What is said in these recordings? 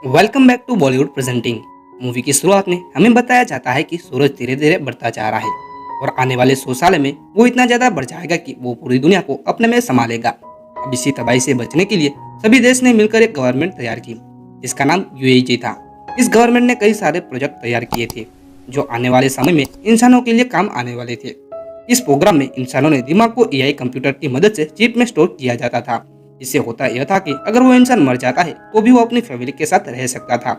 Welcome back to Bollywood presenting. Movie की शुरुआत में हमें बताया जाता है कि सूरज धीरे धीरे बढ़ता जा रहा है और आने वाले 100 साल में वो इतना ज्यादा बढ़ जाएगा कि वो पूरी दुनिया को अपने में समा लेगा। अब इसी तबाही से बचने के लिए सभी देश ने मिलकर एक गवर्नमेंट तैयार की जिसका नाम यूएई था। इस गवर्नमेंट ने कई सारे प्रोजेक्ट तैयार किए थे जो आने वाले समय में इंसानों के लिए काम आने वाले थे। इस प्रोग्राम में इंसानों ने दिमाग को एआई कंप्यूटर की मदद से चिप में स्टोर किया जाता था। इससे होता यह था कि अगर वो इंसान मर जाता है तो भी वो अपनी फैमिली के साथ रह सकता था,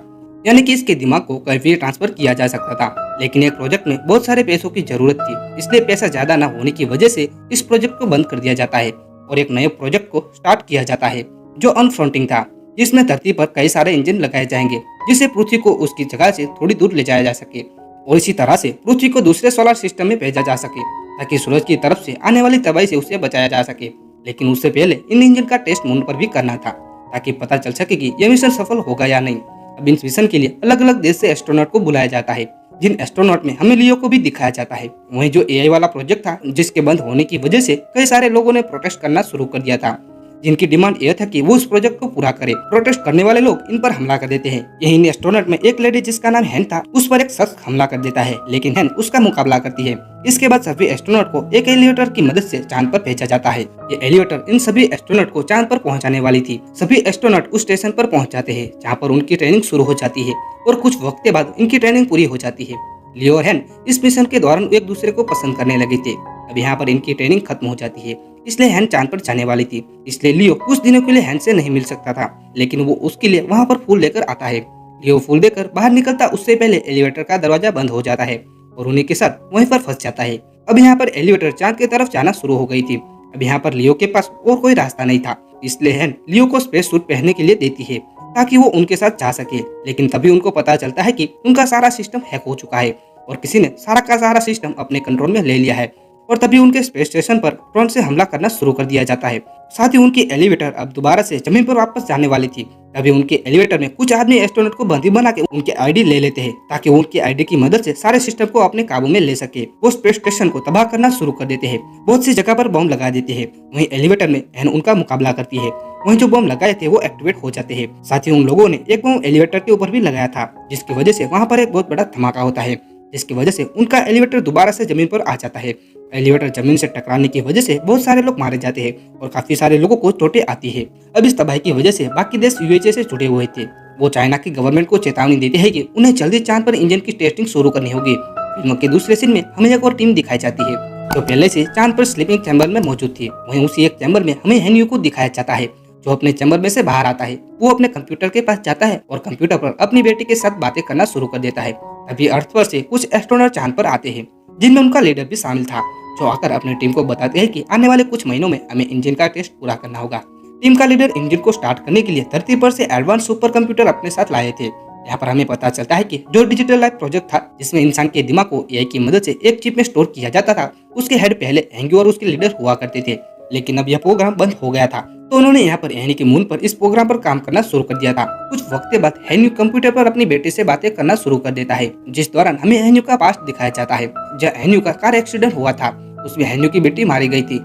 यानी कि इसके दिमाग को कहीं भी ट्रांसफर किया जा सकता था। लेकिन एक प्रोजेक्ट में बहुत सारे पैसों की जरूरत थी, इसलिए पैसा ज्यादा न होने की वजह से इस प्रोजेक्ट को बंद कर दिया जाता है और एक नए प्रोजेक्ट को स्टार्ट किया जाता है जो अनफ्रंटिंग था, जिसमें धरती पर कई सारे इंजन लगाए जाएंगे जिससे पृथ्वी को उसकी जगह से थोड़ी दूर ले जाया जा सके और इसी तरह से पृथ्वी को दूसरे सोलर सिस्टम में भेजा जा सके ताकि सूरज की तरफ से आने वाली तबाही से उसे बचाया जा सके। लेकिन उससे पहले इन इंजन का टेस्ट मून पर भी करना था ताकि पता चल सके कि यह मिशन सफल होगा या नहीं। अब इस मिशन के लिए अलग अलग देश से एस्ट्रोनॉट को बुलाया जाता है, जिन एस्ट्रोनॉट में हमें लियो को भी दिखाया जाता है। वहीं जो एआई वाला प्रोजेक्ट था जिसके बंद होने की वजह से कई सारे लोगों ने प्रोटेस्ट करना शुरू कर दिया था, जिनकी डिमांड यह था कि वो उस प्रोजेक्ट को पूरा करे। प्रोटेस्ट करने वाले लोग इन पर हमला कर देते हैं। यही इन एस्ट्रोनॉट में एक लेडी जिसका नाम हैन था, उस पर एक शख्स हमला कर देता है, लेकिन हैन उसका मुकाबला करती है। इसके बाद सभी एस्ट्रोनॉट को एक एलिवेटर की मदद से चांद पर भेजा जाता है। ये एलिवेटर इन सभी एस्ट्रोनॉट को चांद पर पहुंचाने वाली थी। सभी एस्ट्रोनॉट उस स्टेशन पर पहुंच जाते हैं जहां पर उनकी ट्रेनिंग शुरू हो जाती है और कुछ वक्त के बाद इनकी ट्रेनिंग पूरी हो जाती है। लियो और हैन इस मिशन के दौरान एक दूसरे को पसंद करने लगे थे। अब यहाँ पर इनकी ट्रेनिंग खत्म हो जाती है, इसलिए हैन चांद पर जाने वाली थी। इसलिए लियो कुछ दिनों के लिए हैन से नहीं मिल सकता था, लेकिन वो उसके लिए वहाँ पर फूल लेकर आता है। लियो फूल देकर बाहर निकलता उससे पहले एलिवेटर का दरवाजा बंद हो जाता है और उन्हीं के साथ वहीं पर फंस जाता है। अब यहाँ पर एलिवेटर चांद की तरफ जाना शुरू हो गई थी। अब यहाँ पर लियो के पास और कोई रास्ता नहीं था, इसलिए हैन लियो को स्पेस सूट पहनने के लिए देती है ताकि वो उनके साथ जा सके। लेकिन तभी उनको पता चलता है कि उनका सारा सिस्टम हैक हो चुका है और किसी ने सारा का सारा सिस्टम अपने कंट्रोल में ले लिया है और तभी उनके स्पेस स्टेशन पर ड्रोन से हमला करना शुरू कर दिया जाता है। साथ ही उनकी एलिवेटर अब दोबारा से जमीन पर वापस जाने वाली थी। तभी उनके एलिवेटर में कुछ आदमी एस्ट्रोनॉट को बंदी बना के उनके आईडी ले लेते हैं ताकि वो उनकी आईडी की मदद से सारे सिस्टम को अपने काबू में ले सके। वो स्पेस स्टेशन को तबाह करना शुरू कर देते हैं, बहुत सी जगह पर बम लगा देते हैं। वहीं एलिवेटर में हैन उनका मुकाबला करती है। वहीं जो बम लगाए थे वो एक्टिवेट हो जाते हैं। साथ ही उन लोगों ने एक बम एलिवेटर के ऊपर भी लगाया था, जिसकी वजह से वहाँ पर एक बहुत बड़ा धमाका होता है, जिसकी वजह से उनका एलिवेटर दोबारा से जमीन पर आ जाता है। एलिवेटर जमीन से टकराने की वजह से बहुत सारे लोग मारे जाते हैं और काफी सारे लोगों को चोटें आती है। अब इस तबाही की वजह से बाकी देश यूएसए से जुड़े हुए थे। वो चाइना की गवर्नमेंट को चेतावनी देते हैं कि उन्हें जल्दी चांद पर इंजन की टेस्टिंग शुरू करनी होगी। फिल्म के दूसरे सीन में हमें एक और टीम दिखाई जाती है जो पहले से चांद पर स्लीपिंग चैम्बर में मौजूद थी। वहीं उसी एक चैम्बर में हमें हैन यू को दिखाया जाता है जो अपने चैम्बर में से बाहर आता है। वो अपने कंप्यूटर के पास जाता है और कंप्यूटर पर अपनी बेटी के साथ बातें करना शुरू कर देता है। तभी अर्थ पर से कुछ एस्ट्रोनॉट चांद पर आते हैं, जिनमें उनका लीडर भी शामिल था, जो आकर अपनी टीम को बताते हैं कि आने वाले कुछ महीनों में हमें इंजन का टेस्ट पूरा करना होगा। टीम का लीडर इंजन को स्टार्ट करने के लिए धरती पर से एडवांस सुपर कंप्यूटर अपने साथ लाए थे। यहाँ पर हमें पता चलता है कि जो डिजिटल लाइफ प्रोजेक्ट था जिसमें इंसान के दिमाग को एआई की मदद से एक चिप में स्टोर किया जाता था, उसके हेड पहले हैंग्यू और उसके लीडर हुआ करते थे। लेकिन अब यह प्रोग्राम बंद हो गया था, तो उन्होंने यहाँ पर यानी कि मून पर इस प्रोग्राम पर काम करना शुरू कर दिया था। कुछ वक्त के बाद हैन्यू कंप्यूटर पर अपनी बेटी से बातें करना शुरू कर देता है, जिस दौरान हमें हैन्यू का पास्ट दिखाया जाता है। जब हैन्यू का कार एक्सीडेंट हुआ था उसमें हैन्यू की बेटी मारी गई थी,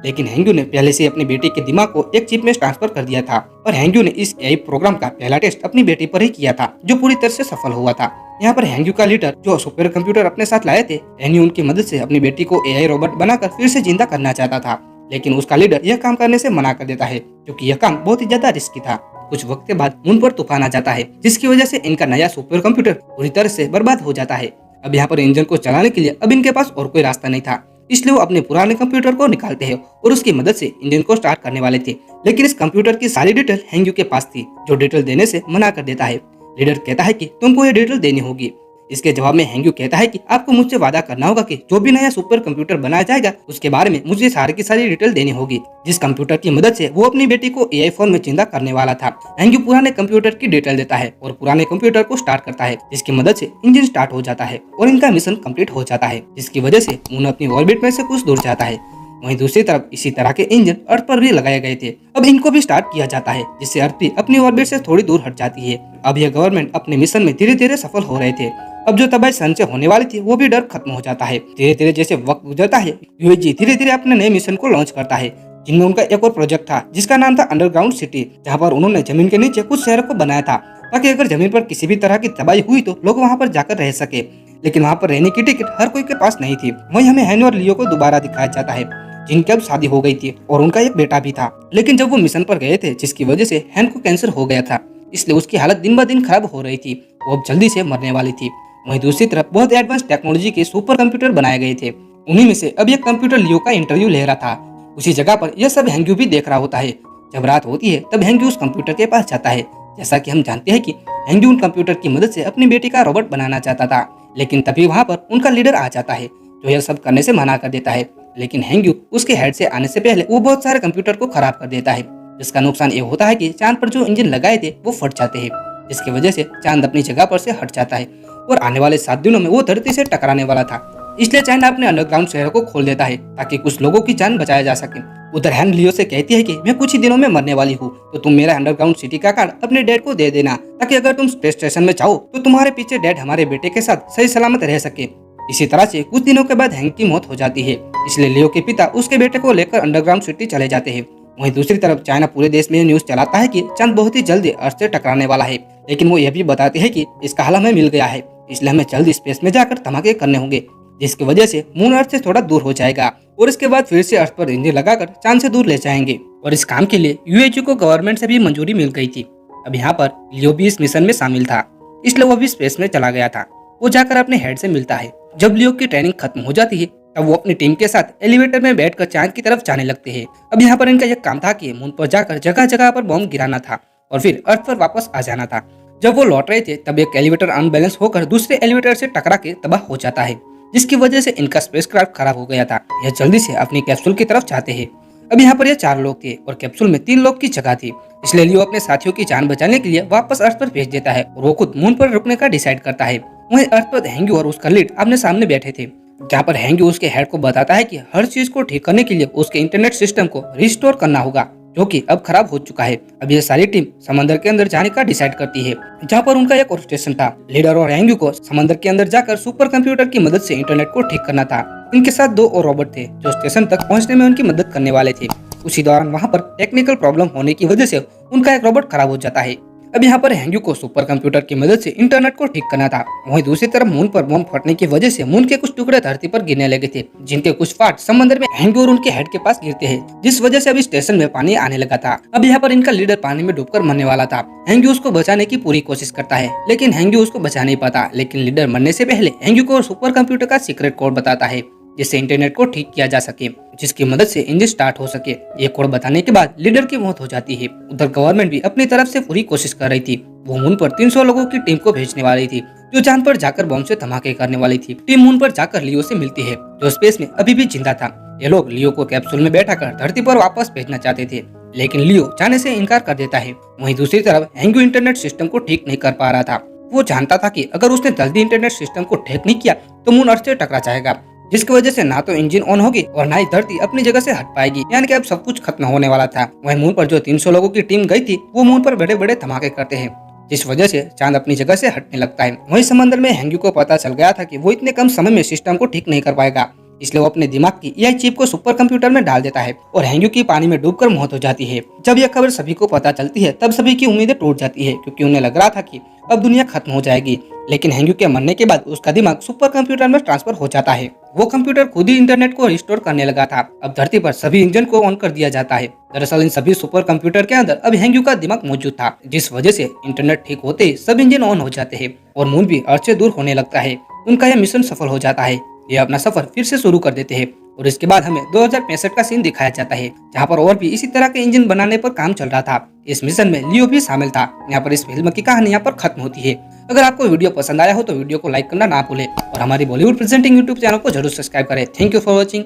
लेकिन हैंग्यू ने पहले से अपनी बेटी के दिमाग को एक चिप में ट्रांसफर कर दिया था और हैंग्यू ने इस एआई प्रोग्राम का पहला टेस्ट अपनी बेटी पर ही किया था, जो पूरी तरह से सफल हुआ था। यहाँ पर हैंग्यू का लीडर जो सुपर कंप्यूटर अपने साथ लाए थे, हैंग्यू उनकी मदद से अपनी बेटी को एआई रोबोट बनाकर फिर से जिंदा करना चाहता था, लेकिन उसका लीडर यह काम करने से मना कर देता है क्योंकि यह काम बहुत ही ज्यादा रिस्की था। कुछ वक्त के बाद मून पर तूफान आ जाता है, जिसकी वजह से इनका नया सुपर कंप्यूटर पूरी तरह से बर्बाद हो जाता है। अब यहाँ पर इंजन को चलाने के लिए अब इनके पास और कोई रास्ता नहीं था, इसलिए वो अपने पुराने कंप्यूटर को निकालते हैं और उसकी मदद से इंजन को स्टार्ट करने वाले थे। लेकिन इस कंप्यूटर की सारी डिटेल हैंग्यू के पास थी, जो डिटेल देने से मना कर देता है। लीडर कहता है कि तुमको ये डिटेल देनी होगी। इसके जवाब में हैंग्यू कहता है कि आपको मुझसे वादा करना होगा कि जो भी नया सुपर कंप्यूटर बनाया जाएगा उसके बारे में मुझे सारी की सारी डिटेल देनी होगी, जिस कंप्यूटर की मदद से वो अपनी बेटी को एआई फोन में जिंदा करने वाला था। हैंग्यू पुराने कंप्यूटर की डिटेल देता है और पुराने कंप्यूटर को स्टार्ट करता है, जिसकी मदद से इंजन स्टार्ट हो जाता है और इनका मिशन कंप्लीट हो जाता है, जिसकी वजह से मून अपनी ऑर्बिट में से कुछ दूर जाता है। वहीं दूसरी तरफ इसी तरह के इंजन अर्थ पर भी लगाए गए थे। अब इनको भी स्टार्ट किया जाता है, जिससे अर्थ भी अपनी ऑर्बिट से थोड़ी दूर हट जाती है। अब यह गवर्नमेंट अपने मिशन में धीरे धीरे सफल हो रहे थे। अब जो तबाही सन से होने वाली थी वो भी डर खत्म हो जाता है। धीरे धीरे जैसे वक्त गुजरता है, यूएजी धीरे धीरे अपने नए मिशन को लॉन्च करता है, जिनमें उनका एक और प्रोजेक्ट था जिसका नाम था अंडरग्राउंड सिटी, जहाँ पर उन्होंने जमीन के नीचे कुछ शहरों को बनाया था ताकि अगर जमीन पर किसी भी तरह की तबाही हुई तो लोग वहाँ पर जाकर रह सके। लेकिन वहाँ पर रहने की टिकट हर कोई के पास नहीं थी। वहीं हमें हैन और लियो को दोबारा दिखाया जाता है, जिनकी अब शादी हो गई थी और उनका एक बेटा भी था। लेकिन जब वो मिशन पर गए थे, जिसकी वजह से हैन को कैंसर हो गया था, इसलिए उसकी हालत दिन ब दिन खराब हो रही थी। वो अब जल्दी से मरने वाली थी। वहीं दूसरी तरफ बहुत एडवांस टेक्नोलॉजी के सुपर कंप्यूटर बनाए गए थे। उन्हीं में से अब एक कंप्यूटर लियो का इंटरव्यू ले रहा था। उसी जगह पर यह सब हैंग्यू भी देख रहा होता है। जब रात होती है तब हैंग्यू उस कंप्यूटर के पास जाता है। जैसा कि हम जानते हैं कि हैंग्यू उन कंप्यूटर की मदद से अपनी बेटी का रोबोट बनाना चाहता था, लेकिन तभी वहाँ पर उनका लीडर आ जाता है, जो यह सब करने से मना कर देता है। लेकिन हैंग्यू उसके हेड से आने से पहले वो बहुत सारे कंप्यूटर को खराब कर देता है, जिसका नुकसान ये होता है कि चांद पर जो इंजन लगाए थे वो फट जाते हैं, जिसकी वजह से चांद अपनी जगह पर से हट जाता है और आने वाले 7 दिनों में वो धरती से टकराने वाला था। इसलिए चाइना अपने अंडरग्राउंड शहर को खोल देता है ताकि कुछ लोगों की जान बचाया जा सके। उधर हैन लियो से कहती है कि मैं कुछ ही दिनों में मरने वाली हूँ, तो तुम मेरा अंडरग्राउंड सिटी का कार्ड अपने डैड को दे देना, ताकि अगर तुम स्पेस स्टेशन में जाओ तो तुम्हारे पीछे डैड हमारे बेटे के साथ सही सलामत रह सके। इसी तरह से कुछ दिनों के बाद हैंक की मौत हो जाती है, इसलिए लियो के पिता उसके बेटे को लेकर अंडरग्राउंड सिटी चले जाते हैं। वहीं दूसरी तरफ चाइना पूरे देश में न्यूज चलाता है कि चांद बहुत ही जल्दी अर्थ से टकराने वाला है, लेकिन वो यह भी बताते हैं कि इसका हल हमें मिल गया है, इसलिए हमें जल्द स्पेस में जाकर धमाके करने होंगे, जिसकी वजह से मून अर्थ से थोड़ा दूर हो जाएगा और इसके बाद फिर से अर्थ पर इंजन लगाकर चांद से दूर ले जाएंगे। और इस काम के लिए यूएचयू को गवर्नमेंट से भी मंजूरी मिल गई थी। अब यहाँ पर लियो भी इस मिशन में शामिल था, इसलिए वो भी स्पेस में चला गया था। वो जाकर अपने हेड से मिलता है। जब लियो की ट्रेनिंग खत्म हो जाती है तब वो अपनी टीम के साथ एलिवेटर में बैठकर चांद की तरफ जाने लगते हैं। अब यहाँ पर इनका यह काम था कि मून पर जाकर जगह जगह पर बॉम्ब गिराना था और फिर अर्थ पर वापस आ जाना था। जब वो लौट रहे थे तब एक एलिवेटर अनबैलेंस होकर दूसरे एलिवेटर से टकरा के तबाह हो जाता है, जिसकी वजह से इनका स्पेसक्राफ्ट खराब हो गया था। यह जल्दी से अपनी कैप्सूल की तरफ जाते हैं। अब यहाँ पर यह 4 लोग थे और कैप्सूल में 3 लोग की जगह थी, इसलिए लियो अपने साथियों की जान बचाने के लिए वापस अर्थ पर भेज देता है और वो खुद मून पर रुकने का डिसाइड करता है। वहीं अर्थ पर हैंग्यू और उसका लीड आमने सामने बैठे थे, जहाँ पर हैंग्यू उसके हेड को बताता है कि हर चीज को ठीक करने के लिए उसके इंटरनेट सिस्टम को रिस्टोर करना होगा, जो कि अब खराब हो चुका है। अब यह सारी टीम समंदर के अंदर जाने का डिसाइड करती है, जहाँ पर उनका एक और स्टेशन था। लीडर और हैंग्यू को समंदर के अंदर जाकर सुपर कंप्यूटर की मदद से इंटरनेट को ठीक करना था। इनके साथ 2 और रोबोट थे जो स्टेशन तक पहुंचने में उनकी मदद करने वाले थे। उसी दौरान वहाँ पर टेक्निकल प्रॉब्लम होने की वजह से उनका एक रोबोट खराब हो जाता है। अब यहाँ पर हैंग्यू को सुपर कंप्यूटर की मदद से इंटरनेट को ठीक करना था। वहीं दूसरी तरफ मून पर बम फटने की वजह से मून के कुछ टुकड़े धरती पर गिरने लगे थे, जिनके कुछ पार्ट समंदर में हैंग्यू और उनके हेड के पास गिरते हैं, जिस वजह से अभी स्टेशन में पानी आने लगा था। अब यहाँ पर इनका लीडर पानी में डूबकर मरने वाला था। हैंग्यू उसको बचाने की पूरी कोशिश करता है, लेकिन हैंग्यू उसको बचा नहीं पाता। लेकिन लीडर मरने से पहले हैंग्यू को सुपर कंप्यूटर का सीक्रेट कोड बताता है, जिससे इंटरनेट को ठीक किया जा सके, जिसकी मदद से इंजन स्टार्ट हो सके। ये कोड बताने के बाद लीडर की मौत हो जाती है। उधर गवर्नमेंट भी अपनी तरफ से पूरी कोशिश कर रही थी। वो मून पर 300 लोगों की टीम को भेजने वाली थी, जो चांद पर जाकर बॉम्ब से धमाके करने वाली थी। टीम मून पर जाकर लियो से मिलती है, जो स्पेस में अभी भी जिंदा था। ये लोग लियो को कैप्सूल में बैठाकर धरती पर वापस भेजना चाहते थे, लेकिन लियो जाने से इनकार कर देता है। वहीं दूसरी तरफ हैंग्यू इंटरनेट सिस्टम को ठीक नहीं कर पा रहा था। वो जानता था कि अगर उसने जल्दी इंटरनेट सिस्टम को ठीक नहीं किया तो मून अर्थ से टकरा जाएगा, जिसकी वजह से ना तो इंजन ऑन होगी और ना ही धरती अपनी जगह से हट पाएगी, यानी कि अब सब कुछ खत्म होने वाला था। वहीं मून पर जो 300 लोगों की टीम गई थी, वो मून पर बड़े बड़े धमाके करते हैं, जिस वजह से चांद अपनी जगह से हटने लगता है। वहीं समंदर में हैंग्यू को पता चल गया था कि वो इतने कम समय में सिस्टम को ठीक नहीं कर पाएगा, इसलिए वो अपने दिमाग की एआई चिप को सुपर कंप्यूटर में डाल देता है और हैंग्यू की पानी में डूबकर मौत हो जाती है। जब यह खबर सभी को पता चलती है तब सभी की उम्मीदें टूट जाती है, क्योंकि उन्हें लग रहा था कि अब दुनिया खत्म हो जाएगी। लेकिन हैंग्यू के मरने के बाद उसका दिमाग सुपर कंप्यूटर में ट्रांसफर हो जाता है। वो कंप्यूटर खुद ही इंटरनेट को रिस्टोर करने लगा था। अब धरती पर सभी इंजन को ऑन कर दिया जाता है। दरअसल इन सभी सुपर कंप्यूटर के अंदर अब हैंग्यू का दिमाग मौजूद था, जिस वजह से इंटरनेट ठीक होते ही सब इंजन ऑन हो जाते हैं और मून भी अर्थ से दूर होने लगता है। उनका यह मिशन सफल हो जाता है। ये अपना सफर फिर से शुरू कर देते हैं और इसके बाद हमें 2065 का सीन दिखाया जाता है, जहाँ पर और भी इसी तरह के इंजन बनाने पर काम चल रहा था। इस मिशन में लियो भी शामिल था। यहाँ पर इस फिल्म की कहानी यहाँ पर खत्म होती है। अगर आपको वीडियो पसंद आया हो तो वीडियो को लाइक करना ना भूले और हमारी बॉलीवुड प्रेजेंटिंग यूट्यूब चैनल को जरूर सब्सक्राइब करें। Thank you for watching.